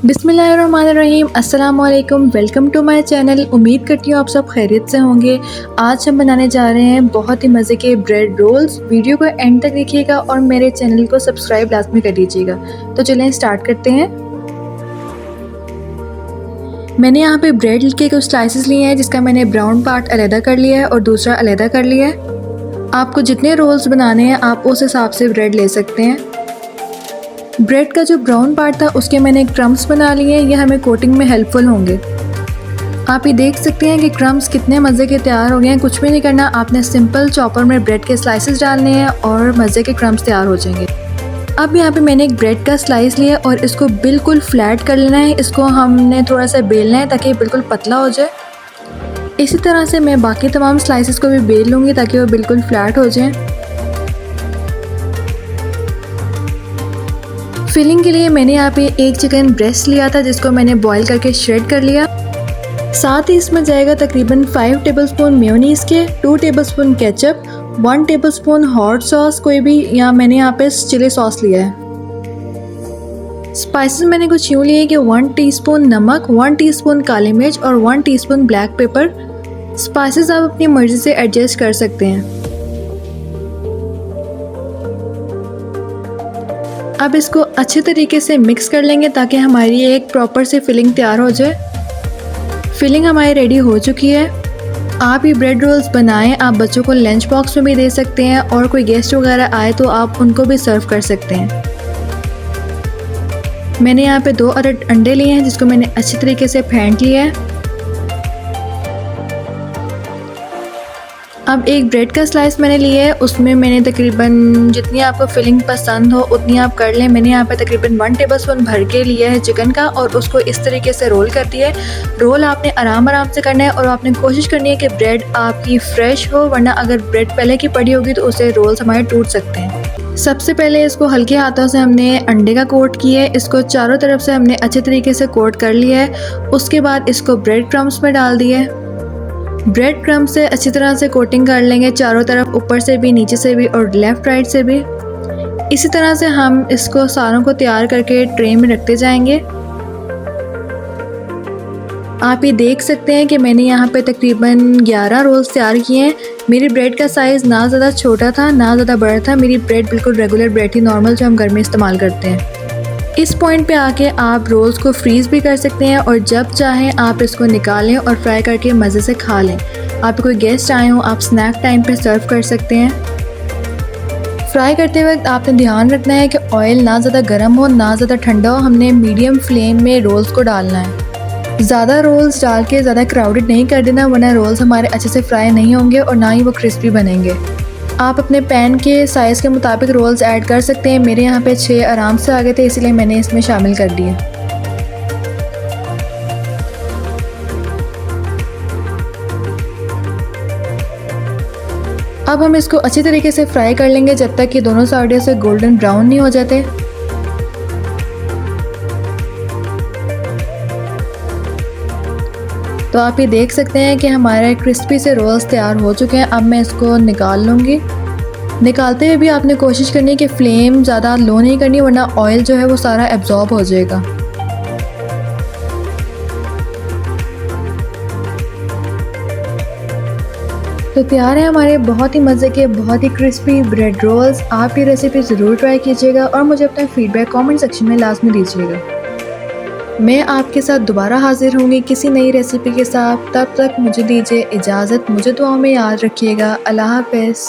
बिस्मिल्लाहिर्रहमानिर्रहीम, अस्सलाम वालेकुम। Welcome to my channel. उम्मीद करती हूँ आप सब खैरियत से होंगे। आज हम बनाने जा रहे हैं बहुत ही मज़े के ब्रेड रोल्स। वीडियो को एंड तक देखिएगा और मेरे चैनल को सब्सक्राइब लाजमी कर दीजिएगा। तो चलें स्टार्ट करते हैं। मैंने यहाँ पे ब्रेड के कुछ स्लाइसेस लिए हैं, जिसका मैंने ब्राउन पार्ट अलहदा कर लिया है और दूसरा अलहदा कर लिया है। आपको जितने रोल्स बनाने हैं आप उस हिसाब से ब्रेड ले सकते हैं। ब्रेड का जो ब्राउन पार्ट था उसके मैंने क्रम्स बना लिए हैं, ये हमें कोटिंग में हेल्पफुल होंगे। आप ये देख सकते हैं कि क्रम्स कितने मज़े के तैयार हो गए हैं। कुछ भी नहीं करना, आपने सिंपल चॉपर में ब्रेड के स्लाइसेस डालने हैं और मज़े के क्रम्स तैयार हो जाएंगे। अब यहाँ पे मैंने एक ब्रेड का स्लाइस लिया और इसको बिल्कुल फ्लैट कर लेना है। इसको हमने थोड़ा सा बेलना है ताकि बिल्कुल पतला हो जाए। इसी तरह से मैं बाकी तमाम स्लाइसेस को भी बेल लूँगी ताकि वो बिल्कुल फ्लैट हो जाएँ। फिलिंग के लिए मैंने यहाँ पे एक चिकन ब्रेस्ट लिया था, जिसको मैंने बॉईल करके श्रेड कर लिया। साथ ही इसमें जाएगा तकरीबन 5 टेबलस्पून मेयोनीज़ के, 2 tablespoon ketchup, 1 tablespoon hot sauce कोई भी, या मैंने यहाँ पे चिली सॉस लिया है। स्पाइसेस मैंने कुछ यूँ लिए कि 1 टीस्पून नमक, 1 टीस्पून काली मिर्च और 1 टीस्पून ब्लैक पेपर। स्पाइसेस आप अपनी मर्ज़ी से एडजस्ट कर सकते हैं। अब इसको अच्छे तरीके से मिक्स कर लेंगे ताकि हमारी एक प्रॉपर से फिलिंग तैयार हो जाए। फिलिंग हमारी रेडी हो चुकी है। आप ये ब्रेड रोल्स बनाएं, आप बच्चों को लंच बॉक्स में भी दे सकते हैं और कोई गेस्ट वगैरह आए तो आप उनको भी सर्व कर सकते हैं। मैंने यहाँ पे 2 अदद अंडे लिए हैं, जिसको मैंने अच्छी तरीके से फेंट लिया है। अब एक ब्रेड का स्लाइस मैंने लिया है, उसमें मैंने तकरीबन जितनी आपको फिलिंग पसंद हो उतनी आप कर लें। मैंने यहाँ पे तकरीबन 1 टेबलस्पून भर के लिया है चिकन का और उसको इस तरीके से रोल कर दिया है। रोल आपने आराम से करना है और आपने कोशिश करनी है कि ब्रेड आपकी फ्रेश हो, वरना अगर ब्रेड पहले की पड़ी होगी तो उससे रोल्स हमारे टूट सकते हैं। सबसे पहले इसको हल्के हाथों से हमने अंडे का कोट किया है। इसको चारों तरफ से हमने अच्छे तरीके से कोट कर लिया है। उसके बाद इसको ब्रेड क्रम्स में डाल दिया है। ब्रेड क्रम्ब से अच्छी तरह से कोटिंग कर लेंगे चारों तरफ, ऊपर से भी, नीचे से भी और लेफ़्ट राइट से भी। इसी तरह से हम इसको सारों को तैयार करके ट्रे में रखते जाएंगे। आप ये देख सकते हैं कि मैंने यहाँ पे तकरीबन 11 रोल्स तैयार किए हैं। मेरी ब्रेड का साइज़ ना ज़्यादा छोटा था ना ज़्यादा बड़ा था। मेरी ब्रेड बिल्कुल रेगुलर ब्रेड थी, नॉर्मल जो हम घर में इस्तेमाल करते हैं। इस पॉइंट पे आके आप रोल्स को फ्रीज़ भी कर सकते हैं और जब चाहें आप इसको निकालें और फ्राई करके मज़े से खा लें। आप कोई गेस्ट आए हों, आप स्नैक टाइम पे सर्व कर सकते हैं। फ्राई करते वक्त आपने ध्यान रखना है कि ऑयल ना ज़्यादा गर्म हो ना ज़्यादा ठंडा हो। हमने मीडियम फ्लेम में रोल्स को डालना है। ज़्यादा रोल्स डाल के ज़्यादा क्राउडेड नहीं कर देना, वरना रोल्स हमारे अच्छे से फ्राई नहीं होंगे और ना ही वो क्रिस्पी बनेंगे। आप अपने पैन के साइज़ के मुताबिक रोल्स ऐड कर सकते हैं। मेरे यहाँ पे 6 आराम से आ गए थे, इसलिए मैंने इसमें शामिल कर दिए। अब हम इसको अच्छी तरीके से फ्राई कर लेंगे जब तक कि दोनों साइड से गोल्डन ब्राउन नहीं हो जाते। तो आप ये देख सकते हैं कि हमारे क्रिस्पी से रोल्स तैयार हो चुके हैं। अब मैं इसको निकाल लूँगी। निकालते हुए भी आपने कोशिश करनी है कि फ्लेम ज़्यादा लो नहीं करनी, वरना ऑयल जो है वो सारा एब्जॉर्ब हो जाएगा। तो तैयार है हमारे बहुत ही मज़े के, बहुत ही क्रिस्पी ब्रेड रोल्स। आप ये रेसिपी ज़रूर ट्राई कीजिएगा और मुझे अपना फीडबैक कमेंट सेक्शन में लाजमी दीजिएगा। मैं आपके साथ दोबारा हाजिर होंगी किसी नई रेसिपी के साथ। तब तक मुझे दीजिए इजाज़त। मुझे दुआओं में याद रखिएगा। अल्लाह हाफ़िज़।